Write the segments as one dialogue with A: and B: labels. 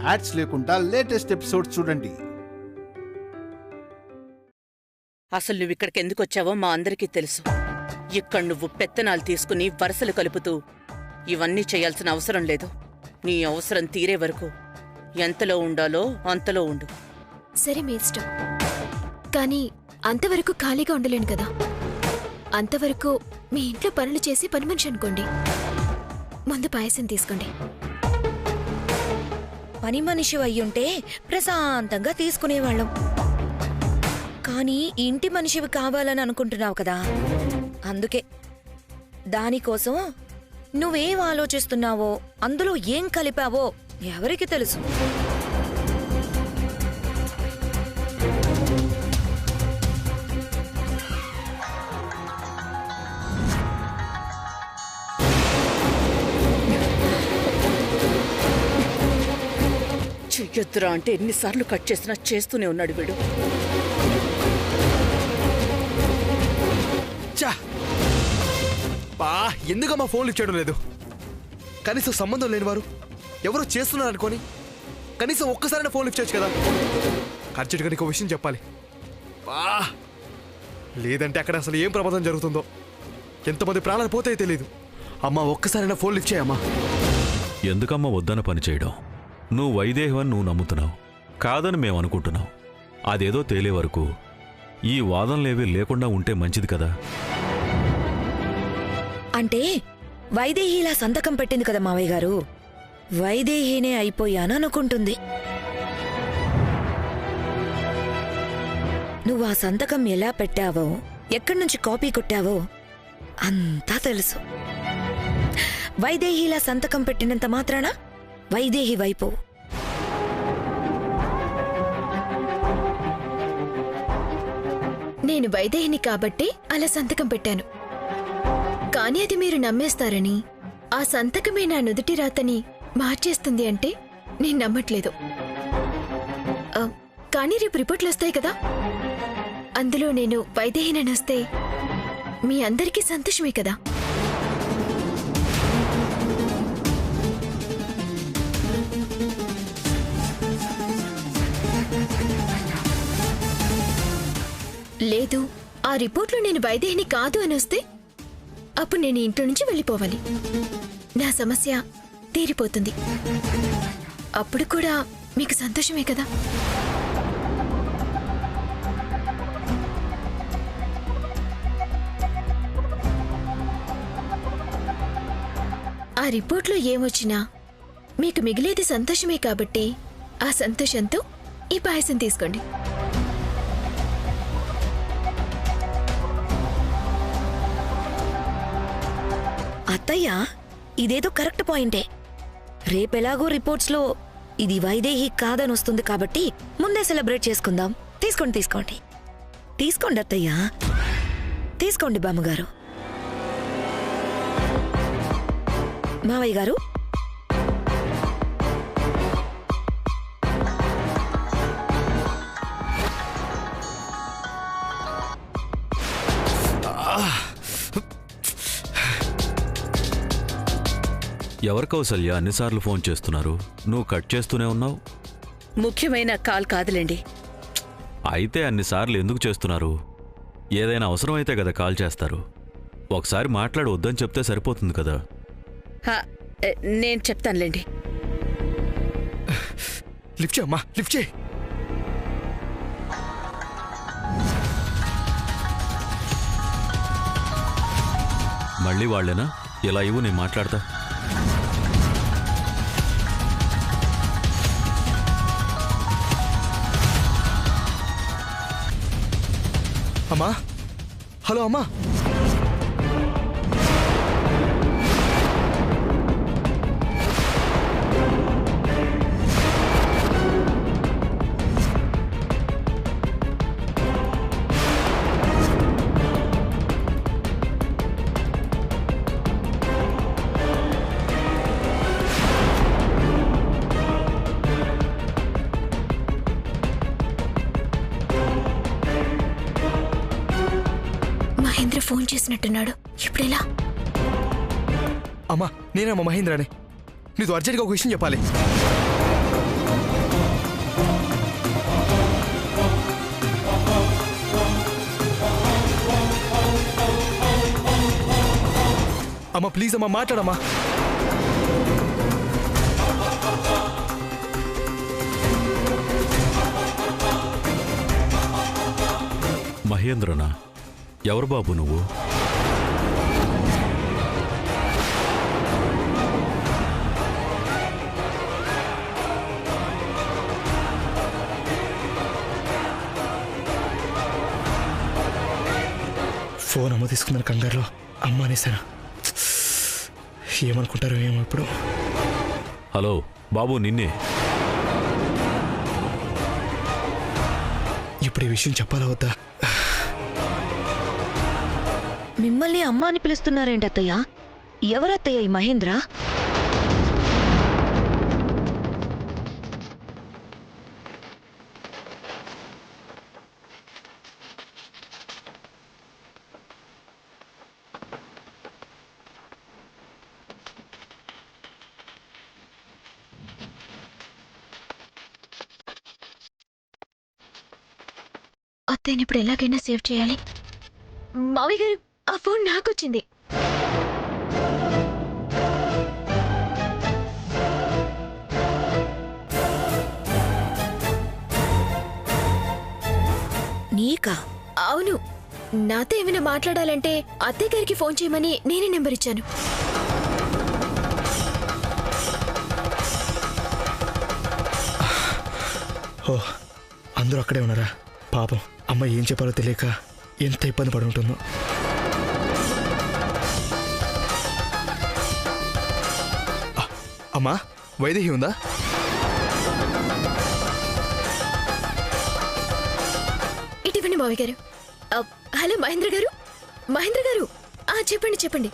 A: Ads లేకుండా latest episodes చూడండి.
B: అసలు నువ్వు ఇక్కడికి ఎందుకు వచ్చావో మా అందరికీ తెలుసు. ఇక్కడ నువ్వు పెత్తనాలు తీసుకుని వరసలు కలుపుతూ ఇవన్నీ చేయాల్సిన అవసరం లేదు. నీ అవసరం తీరే వరకు ఎంతలో ఉండాలో అంతలో ఉండు.
C: సరే మీ ఇష్టం, కానీ అంతవరకు ఖాళీగా ఉండలేను కదా. అంతవరకు మీ ఇంట్లో పనులు చేసి పని మనిషి అనుకోండి. ముందు పాయసం తీసుకోండి.
D: పని మనిషి అయ్యుంటే ప్రశాంతంగా తీసుకునేవాళ్ళం. కానీ ఇంటి మనిషివి కావాలని అనుకుంటున్నావు కదా, అందుకే. దానికోసం నువ్వేం ఆలోచిస్తున్నావో, అందులో ఏం కలిపావో ఎవరికి తెలుసు?
B: చెయ్యొద్దురా అంటే ఎన్నిసార్లు కట్ చేసినా చేస్తూనే ఉన్నాడు వీడు.
E: ఎందుకమ్మా ఫోన్లు ఇచ్చేయడం లేదు? కనీసం సంబంధం లేని వారు ఎవరో చేస్తున్నారు అనుకోని కనీసం ఒక్కసారైనా ఫోన్ ఇచ్చేయచ్చు కదా. ఖర్చుగా నీకు విషయం చెప్పాలి. లేదంటే అక్కడ అసలు ఏం ప్రమాదం జరుగుతుందో, ఎంతమంది ప్రాణాలు పోతాయో తెలియదు. అమ్మా ఒక్కసారైనా ఫోన్లు ఇచ్చేయమ్మా.
F: ఎందుకమ్మా వద్దన పని చేయడం? నువ్వు వైదేహం అని నువ్వు నమ్ముతున్నావు, కాదని మేము అనుకుంటున్నావు. అదేదో తేలే వరకు ఈ వాదనలేవీ లేకుండా ఉంటే మంచిది కదా.
D: అంటే వైదేహిలా సంతకం పెట్టింది కదా మావయ్య గారు, వైదేహినే అయిపోయాను అనుకుంటుంది. నువ్వు ఆ సంతకం ఎలా పెట్టావో, ఎక్కడి నుంచి కాపీ కొట్టావో అంతా తెలుసు. వైదేహిలా సంతకం పెట్టినంత మాత్రాన వైదేహి వైపు.
C: నేను వైదేహిని కాబట్టి అలా సంతకం పెట్టాను. కానీ అది మీరు నమ్మేస్తారని, ఆ సంతకమే నా నుదుటి రాతని మార్చేస్తుంది అంటే నేను నమ్మట్లేదు. కానీ రేపు రిపోర్ట్లు వస్తాయి కదా, అందులో నేను వైదేహిని వస్తే మీ అందరికీ సంతోషమే కదా. లేదు, ఆ రిపోర్ట్లో నేను వైదేహిని కాదు అని వస్తే అప్పుడు నేను ఇంట్లో నుంచి వెళ్ళిపోవాలి. నా సమస్య తీరిపోతుంది. అప్పుడు కూడా మీకు సంతోషమే కదా. ఆ రిపోర్ట్లో ఏమొచ్చినా మీకు మిగిలేది సంతోషమే కాబట్టి ఆ సంతోషంతో ఈ పాయసం తీసుకోండి.
D: అత్తయ్య, ఇదేదో కరెక్ట్ పాయింటే. రేపెలాగో రిపోర్ట్స్లో ఇది వైదేహి కాదని వస్తుంది కాబట్టి ముందే సెలబ్రేట్ చేసుకుందాం. తీసుకోండి తీసుకోండి తీసుకోండి అత్తయ్య, తీసుకోండి బామ్మగారు. మావయ్య గారు,
F: ఎవరి కౌసల్య అన్నిసార్లు ఫోన్ చేస్తున్నారు, నువ్వు కట్ చేస్తూనే ఉన్నావు?
B: ముఖ్యమైన కాల్ కాదులేండి.
F: అయితే అన్నిసార్లు ఎందుకు చేస్తున్నారు? ఏదైనా అవసరమైతే కదా కాల్ చేస్తారు. ఒకసారి మాట్లాడి వద్దని చెప్తే సరిపోతుంది కదా.
B: నేను చెప్తానులేండి.
E: లిఫ్ట్ చేయమ్మా, లిఫ్ట్ చేయి.
F: మళ్ళీ వాళ్ళేనా? ఇలా ఇవ్వు, నేను మాట్లాడతా.
E: అమ్మా, హలో అమ్మా.
C: మహేంద్ర ఫోన్ చేసినట్టున్నాడు. ఇప్పుడెలా?
E: అమ్మా, నేనమ్మా మహేంద్రనే. నీతో అర్జెంట్గా ఒక విషయం చెప్పాలి. అమ్మా ప్లీజ్ అమ్మా మాట్లాడమ్మా.
F: మహేంద్రనా? ఎవరు బాబు నువ్వు?
E: ఫోన్ అమ్మ తీసుకున్నాను కంగారులో అమ్మ అనేసాను. ఏమనుకుంటారో ఏమో ఇప్పుడు.
F: హలో బాబు, నిన్నే.
E: ఇప్పుడు ఈ విషయం చెప్పాలా వద్దా?
D: మిమ్మల్ని అమ్మ అని పిలుస్తున్నారేంటి అత్తయ్య? ఎవరత్తయ్య ఈ మహేంద్ర?
C: అత్తయ్యని ఇప్పుడు ఎలాగైనా సేవ్ చేయాలి. మావయ్య గారు, ఆ ఫోన్ నాకొచ్చింది.
D: నీకా?
C: అవును, నాతో ఏమైనా మాట్లాడాలంటే అత్తయ్య గారికి ఫోన్ చేయమని నేనే నెంబర్ ఇచ్చాను.
E: ఓ, అందరూ అక్కడే ఉన్నారా? పాపం అమ్మ ఏం చెప్పాలో తెలియక ఎంత ఇబ్బంది పడి ఉంటుందో. అమ్మా, వైదేహి ఉందా?
C: ఇటువంటి మావయ్య గారు. హలో మహేంద్ర గారు. మహేంద్ర గారు, చెప్పండి చెప్పండి.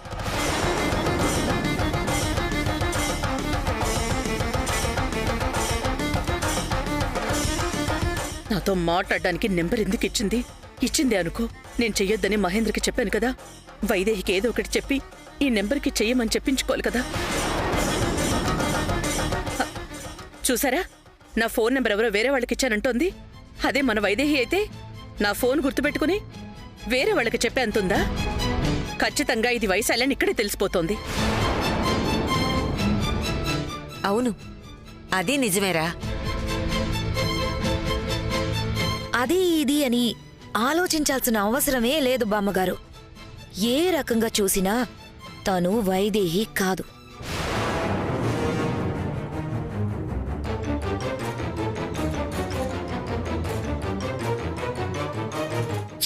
B: నాతో మాట్లాడడానికి నెంబర్ ఎందుకు ఇచ్చింది? ఇచ్చిందే అనుకో, నేను చెయ్యొద్దని మహేంద్రకి చెప్పాను కదా. వైదేహికి ఏదో ఒకటి చెప్పి ఈ నెంబర్కి చెయ్యమని చెప్పించుకోవాలి కదా. చూసారా, నా ఫోన్ నెంబర్ ఎవరో వేరే వాళ్ళకి ఇచ్చానంటోంది. అదే మన వైదేహి అయితే నా ఫోన్ గుర్తుపెట్టుకుని వేరే వాళ్ళకి చెప్పే అంతుందా? ఖచ్చితంగా ఇది వైశాల్యని ఇక్కడే తెలిసిపోతోంది.
G: అవును, అది నిజమేరా.
D: అది ఇది అని ఆలోచించాల్సిన అవసరమే లేదు బామ్మగారు. ఏ రకంగా చూసినా తను వైదేహి కాదు.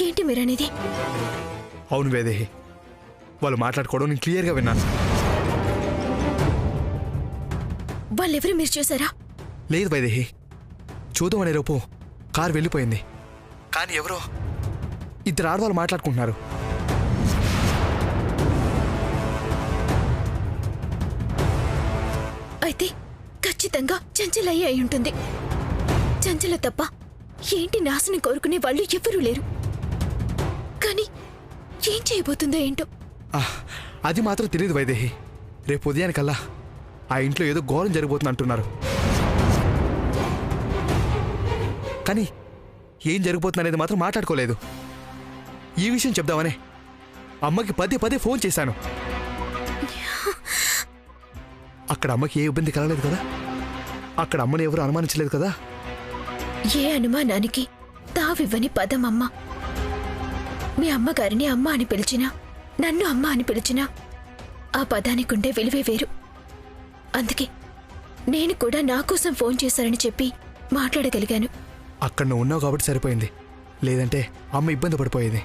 C: ఏంటి మీరనేది?
E: అవును వైదేహి, వాళ్ళు మాట్లాడుకోవడం నేను క్లియర్గా విన్నాను.
C: వాళ్ళెవరు మీరు చూసారా?
E: లేదు వైదేహి, చూద్దామనే లోపు కారు వెళ్ళిపోయింది. కానీ ఎవరో ఇద్దరు ఆడవాళ్ళు మాట్లాడుకుంటున్నారు.
C: అయితే ఖచ్చితంగా చంచలయ్య అయి ఉంటుంది. చంచల తప్ప ఏంటి నాశనం కోరుకునే వాళ్ళు ఎవ్వరూ లేరు. కానీ ఏం చేయబోతుందో ఏంటో.
E: అది మాత్రం తెలియదు వైదేహి. రేపు ఉదయానికల్లా ఆ ఇంట్లో ఏదో ఘోరం జరిగిపోతుంది అంటున్నారు. కానీ ఏం జరిగిపోతుంది అనేది మాత్రం మాట్లాడుకోలేదు. ఈ విషయం చెప్దామనే అమ్మకి పదే పదే ఫోన్ చేశాను. అక్కడ అమ్మకి ఏ ఇబ్బంది కలగలేదు కదా? అక్కడ అమ్మని ఎవరు అనుమానించలేదు కదా?
C: ఏ అనుమానానికి తావివ్వని పదం అమ్మ. మీ అమ్మగారిని అమ్మ అని పిలిచినా, నన్ను అమ్మ అని పిలిచినా ఆ పదానికుండే విలువే వేరు. అందుకే నేను కూడా నా కోసం ఫోన్ చేశారని చెప్పి మాట్లాడగలిగాను.
E: అక్కడ నువ్వు ఉన్నావు కాబట్టి సరిపోయింది. లేదంటే అమ్మ ఇబ్బంది పడిపోయేది.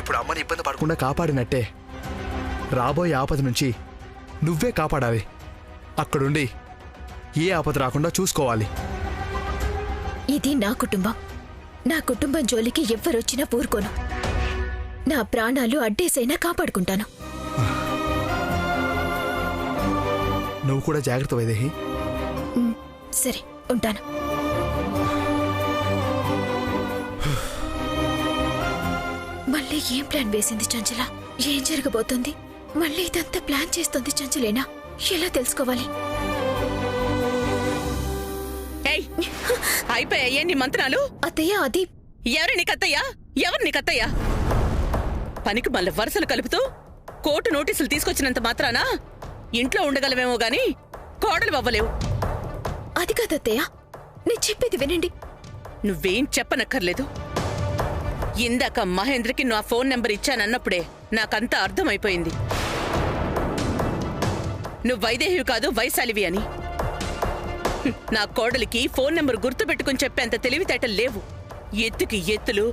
E: ఇప్పుడు అమ్మని ఇబ్బంది పడకుండా కాపాడినట్టే రాబోయే ఆపద నుంచి నువ్వే కాపాడాలి. అక్కడుండి ఏ ఆపద రాకుండా చూసుకోవాలి.
C: ఇది నా కుటుంబం. నా కుటుంబం జోలికి ఎవ్వరొచ్చినా ఊరుకోను. నా ప్రాణాలు అడ్డేసైనా కాపాడుకుంటాను.
E: నువ్వు కూడా జాగ్రత్త వైదేహి.
C: సరే, ఉంటాను. మళ్ళీ ఏం ప్లాన్ వేసింది చంచల? ఏం జరగబోతుంది? మళ్ళీ ఇదంతా ప్లాన్ చేస్తుంది చంచలేనా? ఎలా తెలుసుకోవాలి?
B: అయిపోయాయే నీ మంత్రాలు?
C: అత్తయ్య, అది
B: ఎవరు నీకత్తయ్యా? ఎవరు నీకత్తయ్యా? పనికి మళ్ళీ వరుసలు కలుపుతూ కోర్టు నోటీసులు తీసుకొచ్చినంత మాత్రాన ఇంట్లో ఉండగలమేమో గాని కోడలు అవ్వలేవు.
C: అది కాదత్తయ్య, నేను చెప్పేది వినండి.
B: నువ్వేం చెప్పనక్కర్లేదు. ఇందాక మహేంద్రకి నా ఫోన్ నెంబర్ ఇచ్చానన్నప్పుడే నాకంతా అర్థమైపోయింది. నువ్వు వైదేహివి కాదు, వైశాలివి అని. నా కోడలికి ఫోన్ నెంబర్ గుర్తు పెట్టుకుని చెప్పేంత తెలివితేటలు లేవు. ఎత్తుకి ఎత్తులు,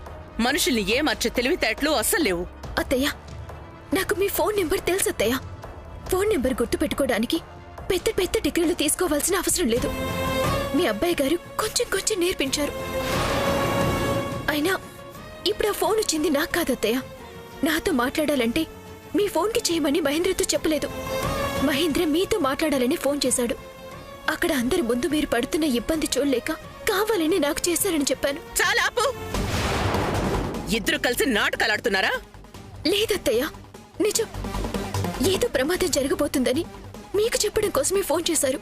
B: మనుషుల్ని ఏమార్చే తెలివితేటలు అస్సలు లేవు.
C: అత్తయ్య, నాకు మీ ఫోన్ నెంబర్ తెలుసు అత్తయ్య. ఫోన్ నెంబర్ గుర్తు పెట్టుకోవడానికి పెద్ద పెద్ద డిగ్రీలు తీసుకోవాల్సిన అవసరం లేదు. మీ అబ్బాయి గారు కొంచెం కొంచెం నేర్పించారు. అయినా ఇప్పుడు ఆ ఫోన్ వచ్చింది నాకు కాదత్తయ్య. నాతో మాట్లాడాలంటే మీ ఫోన్కి చేయమని మహేంద్రతో చెప్పలేదు. మహేంద్ర మీతో మాట్లాడాలని ఫోన్ చేశాడు. అక్కడ అందరి ముందు మీరు పడుతున్న ఇబ్బంది చూడలేక కావాలని నాకు చేశారని చెప్పాను.
B: చాలా ఆపు. ఇద్దరు కలిసి నాటకాలాడుతున్నారా?
C: లేదత్తయ్య, నిజం. ఏదో ప్రమాదం జరగబోతుందని మీకు చెప్పడం కోసమే ఫోన్ చేశారు.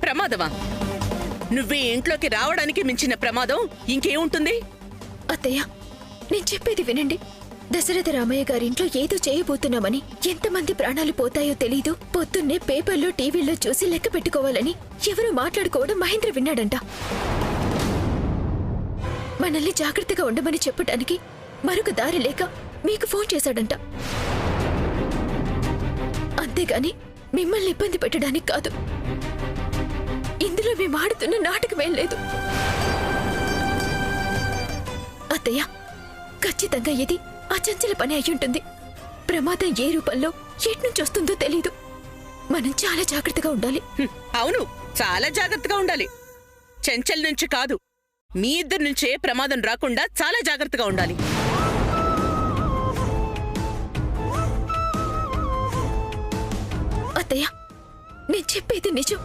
B: ప్రమాదమా? నువ్వే ఇంట్లోకి రావడానికి మించిన ప్రమాదం ఇంకేముంటుంది?
C: అత్తయ్య, నేను చెప్పేది వినండి. దశరథ రామయ్య గారింట్లో ఏదో చేయబోతున్నామని, ఎంతమంది ప్రాణాలు పోతాయో తెలీదు, పొద్దున్నే పేపర్లో టీవీలో చూసి లెక్క పెట్టుకోవాలని ఎవరో మాట్లాడుకోవడం మహేంద్ర విన్నాడంట. మనల్ని జాగ్రత్తగా ఉండమని చెప్పడానికి మరొక దారి లేక మీకు ఫోన్ చేశాడంట. అంతేగాని మిమ్మల్ని ఇబ్బంది పెట్టడానికి కాదు. ఇందులో మేము ఆడుతున్న నాటకమేం లేదు. అత్తయ్య, ఖచ్చితంగా ఇది అచంచల పని అయ్యుంటుంది. ప్రమాదం ఏ రూపంలో ఎట్నుంచి వస్తుందో తెలీదు. మనం చాలా జాగ్రత్తగా ఉండాలి.
B: అవును, చాలా జాగ్రత్తగా ఉండాలి. చెంచల్ నుంచి కాదు, మీ ఇద్దరి నుంచే ప్రమాదం రాకుండా చాలా జాగ్రత్తగా ఉండాలి.
C: అత్తయ్య, నేను చెప్పేది నిజం.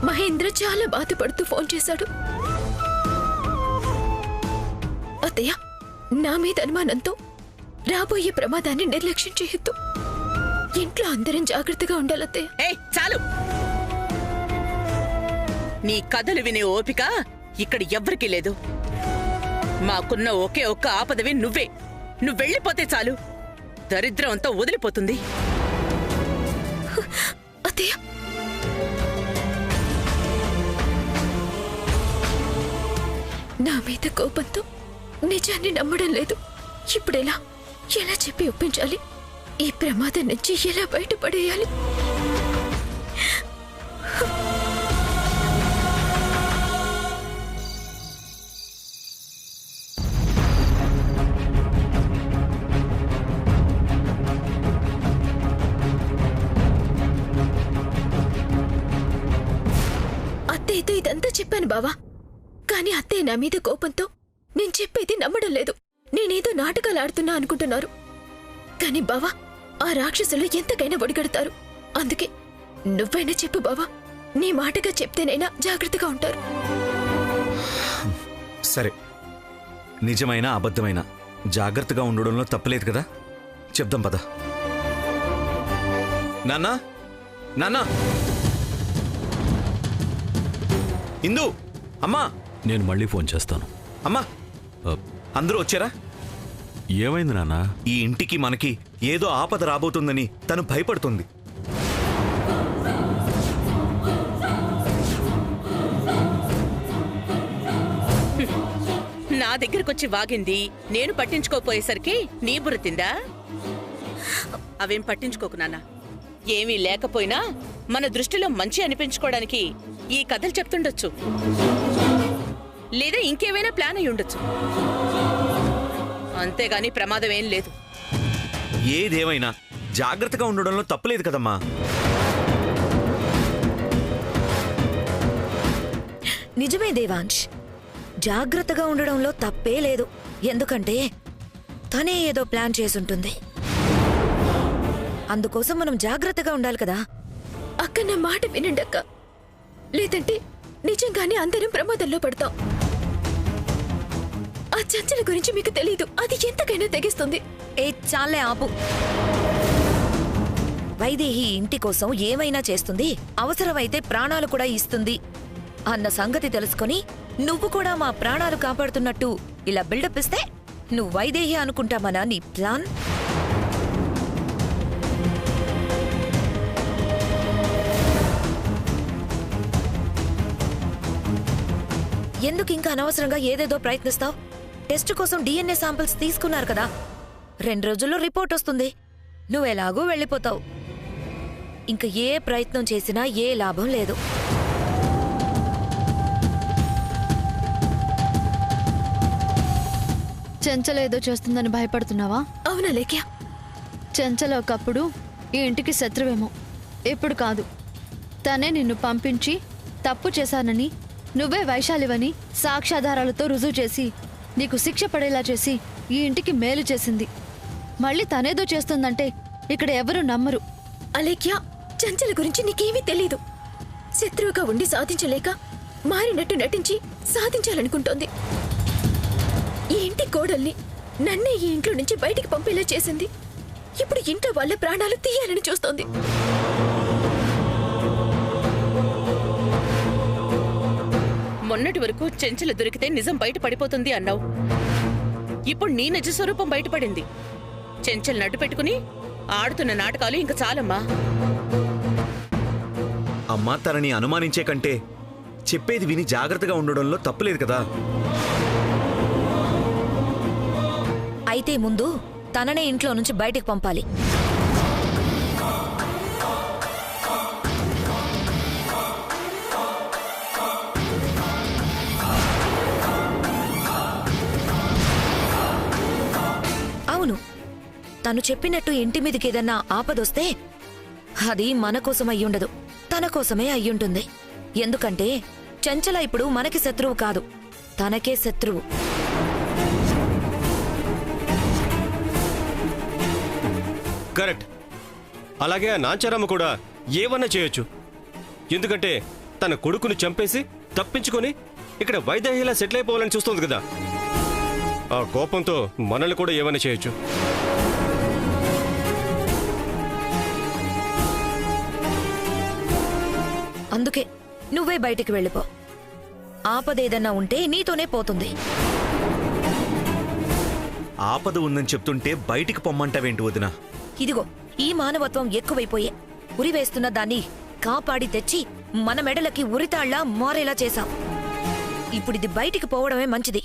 C: మహేంద్ర చాలా బాధపడుతూ ఫోన్ చేశాడు. అత్తయ్య, నా మీద అనుమానంతో రాబోయే ప్రమాదాన్ని నిర్లక్ష్యం చేయొద్దు. ఇంట్లో అందరం జాగ్రత్తగా ఉండాలత్తయ్య.
B: ఏయ్, చాలు. నీ కథలు వినే ఓపిక ఇక్కడ ఎవ్వరికీ లేదు. మాకున్న ఒకే ఒక్క ఆపదవి నువ్వే. నువ్వెళ్ళిపోతే చాలు, దరిద్రం అంతా వదిలిపోతుంది.
C: అత్తయ్య, నా మీద కోపంతో నిజాన్ని నమ్మడం లేదు. ఇప్పుడెలా ఎలా చెప్పి ఒప్పించాలి? ఈ ప్రమాదం నుంచి ఎలా బయటపడేయాలి? అత్తయ్యతో ఇదంతా చెప్పాను బావా. కానీ అత్తయ్య నా మీద కోపంతో నేను చెప్పేది నమ్మడం లేదు. నేనేదో నాటకాలు ఆడుతున్నా అనుకుంటున్నారు. కానీ బావా, ఆ రాక్షసులు ఎంతకైనా ఒడిగడతారు. అందుకే నువ్వైనా చెప్పు బావా. నీ మాటగా చెప్తేనైనా జాగ్రత్తగా ఉంటారు.
H: సరే, నిజమైన అబద్ధమైన జాగ్రత్తగా ఉండడంలో తప్పలేదు కదా. చెప్దాం పద. నాన్నా, నాన్నా, ఇందు, అమ్మా.
F: నేను మళ్ళీ ఫోన్ చేస్తాను.
H: అమ్మా, అందరూ వచ్చారా?
F: ఏమైంది నాన్న?
H: ఈ ఇంటికి మనకి ఏదో ఆపద రాబోతుందని తను భయపడుతుంది.
B: నా దగ్గరకొచ్చి వాగింది నేను పట్టించుకోపోయేసరికి నీ బుర్ర తిందా? అవేం పట్టించుకోకు నాన్న. ఏమీ లేకపోయినా మన దృష్టిలో మంచి అనిపించుకోవడానికి ఈ కథలు చెప్తుండొచ్చు, లేదా ఇంకేమైనా ప్లాన్ అయి ఉండొచ్చు. అంతేగాని ప్రమాదం ఏం లేదు.
H: ఏదేమైనా జాగ్రత్తగా ఉండడంలో తప్పలేదు కదమ్మా.
D: నిజమే దేవాంశ్, జాగ్రత్తగా ఉండడంలో తప్పే లేదు. ఎందుకంటే తనే ఏదో ప్లాన్ చేసుంటుంది. అందుకోసం మనం జాగ్రత్తగా ఉండాలి కదా.
C: అక్క, నా మాట వినండి అక్క. లేదంటే నిజంగానే అందరం ప్రమాదంలో పడతాం. ఆ చంచల గురించి మీకు తెలీదు. అది ఎంతకైనా తెగిస్తుంది.
D: ఏ చాలే ఆపు. వైదేహి ఇంటి కోసం ఏమైనా చేస్తుంది, అవసరమైతే ప్రాణాలు కూడా ఇస్తుంది అన్న సంగతి తెలుసుకొని నువ్వు కూడా మా ప్రాణాలు కాపాడుతున్నట్టు ఇలా బిల్డప్ ఇస్తే నువ్వు వైదేహి అనుకుంటామనా నీ ప్లాన్? ఎందుకు ఇంకా అనవసరంగా ఏదేదో ప్రయత్నిస్తావు? టెస్ట్ కోసం DNA శాంపిల్స్ తీసుకున్నారు కదా, 2 రోజుల్లో రిపోర్ట్ వస్తుంది. నువ్వెలాగూ వెళ్ళిపోతావు. ఇంకా ఏ ప్రయత్నం చేసినా ఏ లాభం లేదు.
I: చెంచల ఏదో చేస్తుందని భయపడుతున్నావా?
C: అవునా లేఖ్య?
I: చెంచల ఒకప్పుడు ఈ ఇంటికి శత్రువేమో, ఇప్పుడు కాదు. తనే నిన్ను పంపించి తప్పు చేశానని, నువ్వే వైశాలివని సాక్ష్యాధారాలతో రుజువు చేసి నీకు శిక్ష పడేలా చేసి ఈ ఇంటికి మేలు చేసింది. మళ్ళీ తనేదో చేస్తుందంటే ఇక్కడ ఎవరూ నమ్మరు.
C: అలేఖ్య, చంచల గురించి నీకేమీ తెలీదు. శత్రువుగా ఉండి సాధించలేక మారినట్టు నటించి సాధించాలనుకుంటోంది. ఈ ఇంటి కోడల్ని, నన్నే ఈ ఇంట్లో నుంచి బయటికి పంపేలా చేసింది. ఇప్పుడు ఇంట్లో వాళ్ళ ప్రాణాలు తీయాలని చూస్తోంది.
B: మొన్నటి వరకు చెంచల దొరికితే నిజం బయట పడిపోతుంది అన్నావు. ఇప్పుడు నీ నిజ స్వరూపం బయటపడింది. చెంచల్ నడ్డు పెట్టుకుని ఆడుతున్న నాటకాలు ఇంక చాలమ్మా.
H: అమ్మా, తనని అనుమానించే కంటే చెప్పేది విని జాగ్రత్తగా ఉండడంలో తప్పులేదు కదా.
D: అయితే ముందు తననే ఇంట్లో నుంచి బయటికి పంపాలి. అవును, తను చెప్పినట్టు ఇంటి మీదకి ఏదన్నా ఆపదొస్తే అది మన కోసం అయ్యుండదు, తన కోసమే అయ్యుంటుంది. ఎందుకంటే చంచల ఇప్పుడు మనకి శత్రువు కాదు, తనకే శత్రువు.
J: కరెక్ట్. అలాగే ఆ నాంచారమ్మ కూడా ఏమన్నా చేయొచ్చు. ఎందుకంటే తన కొడుకును చంపేసి తప్పించుకొని ఇక్కడ వైదేహిలా సెటిల్ అయిపోవాలని చూస్తోంది కదా. ఆ కోపంతో మనల్ని కూడా ఏమైనా చేయొచ్చు.
D: అందుకే నువ్వే బయటికి వెళ్ళిపో. ఆపదేదన్నా ఉంటే నీతోనే పోతుంది.
H: ఆపద ఉందని చెప్తుంటే బయటికి పొమ్మంటావేంటి వదినా?
D: ఇదిగో ఈ మానవత్వం ఎక్కువైపోయే ఉరివేస్తున్న దాన్ని కాపాడి తెచ్చి మన మెడలకి ఉరితాళ్లా మారేలా చేశాం. ఇప్పుడిది బయటికి పోవడమే మంచిది.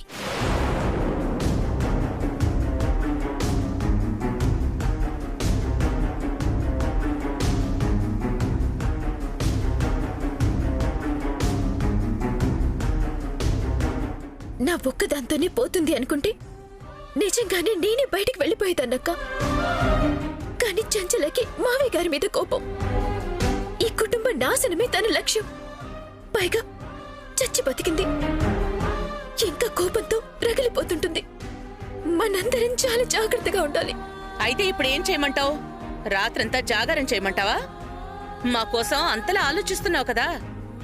C: నా ఒక్కదాంతోనే పోతుంది అనుకుంటే నిజంగానే నేనే బయటికి వెళ్ళిపోయేదాన్నక్క. కానీ చంచలకి మావయ్య గారి మీద కోపం. ఈ కుటుంబ నాశనమే తన లక్ష్యం. పైగా చచ్చి బతికింది. ఇంకా కోపంతో రగిలిపోతుంటుంది. మనందరం చాలా జాగ్రత్తగా ఉండాలి.
B: అయితే ఇప్పుడు ఏం చేయమంటావు? రాత్రంతా జాగారం చేయమంటావా? మా కోసం అంతలా ఆలోచిస్తున్నావు కదా,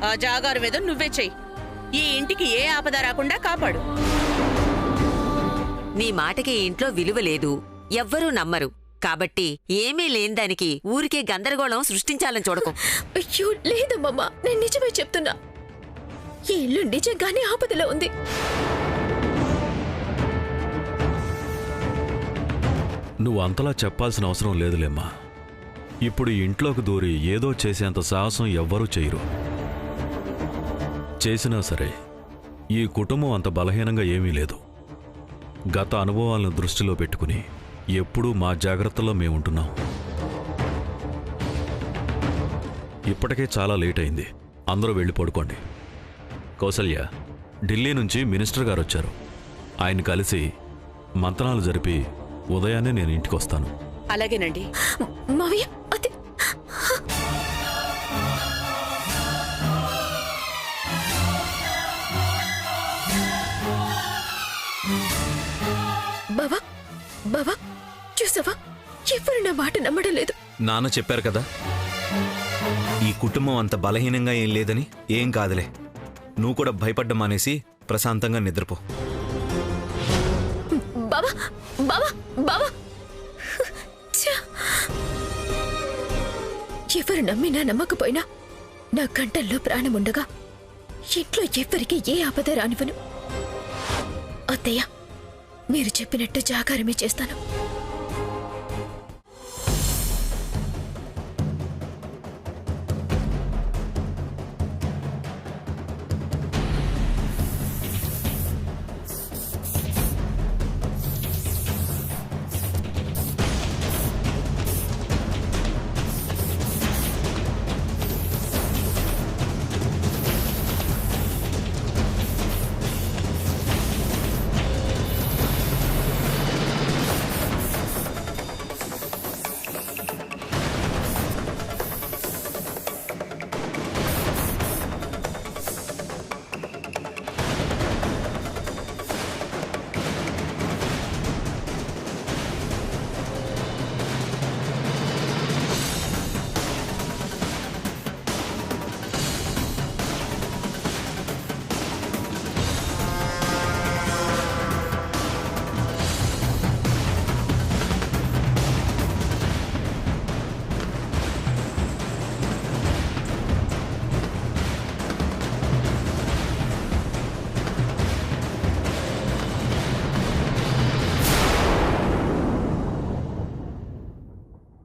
B: ఆ జాగారం ఏదో నువ్వే చెయ్యి. ఈ ఇంటికి ఏ ఆపద రాకుండా కాపాడు.
G: నీ మాటకి ఇంట్లో విలువ లేదు, ఎవ్వరూ నమ్మరు. కాబట్టి ఏమీ లేనిదానికి ఊరికే గందరగోళం సృష్టించాలని చూడకు.
C: అయ్యో లేదమ్మమ్మ, నేను నిజమే చెప్తున్నా. ఈ ఇల్లు నిజంగానే ఆపదలో ఉంది.
F: నువ్వు అంతలా చెప్పాల్సిన అవసరం లేదులేమ్మా. ఇప్పుడు ఈ ఇంట్లోకి దూరి ఏదో చేసేంత సాహసం ఎవ్వరూ చేయరు. చేసినా సరే ఈ కుటుంబం అంత బలహీనంగా ఏమీ లేదు. గత అనుభవాలను దృష్టిలో పెట్టుకుని ఎప్పుడూ మా జాగ్రత్తలో మేముంటున్నాం. ఇప్పటికే చాలా లేట్ అయింది. అందరూ వెళ్ళి పడుకోండి. కౌసల్య, ఢిల్లీ నుంచి మినిస్టర్ గారు వచ్చారు. ఆయన కలిసి మంతనాలు జరిపి ఉదయాన్నే నేను ఇంటికి వస్తాను.
B: అలాగేనండి.
C: మావయ్య, అదే బావా, బావా చూసావా, ఎవరు నా మాట నమ్మడం లేదు.
H: నాన్న చెప్పారు కదా, ఈ కుటుంబం అంత బలహీనంగా ఏం లేదని. ఏం కాదులే, నువ్వు కూడా భయపడ్డం మానేసి ప్రశాంతంగా నిద్రపో.
C: బావా, బావా, బావా, ఎవరు నమ్మినా నమ్మకపోయినా నా కంఠంలో ప్రాణముండగా ఇంట్లో ఎవ్వరికి ఏ ఆపద రానివ్వను. అత్తయ్య, మీరు చెప్పినట్టు జాగారమే చేస్తాను.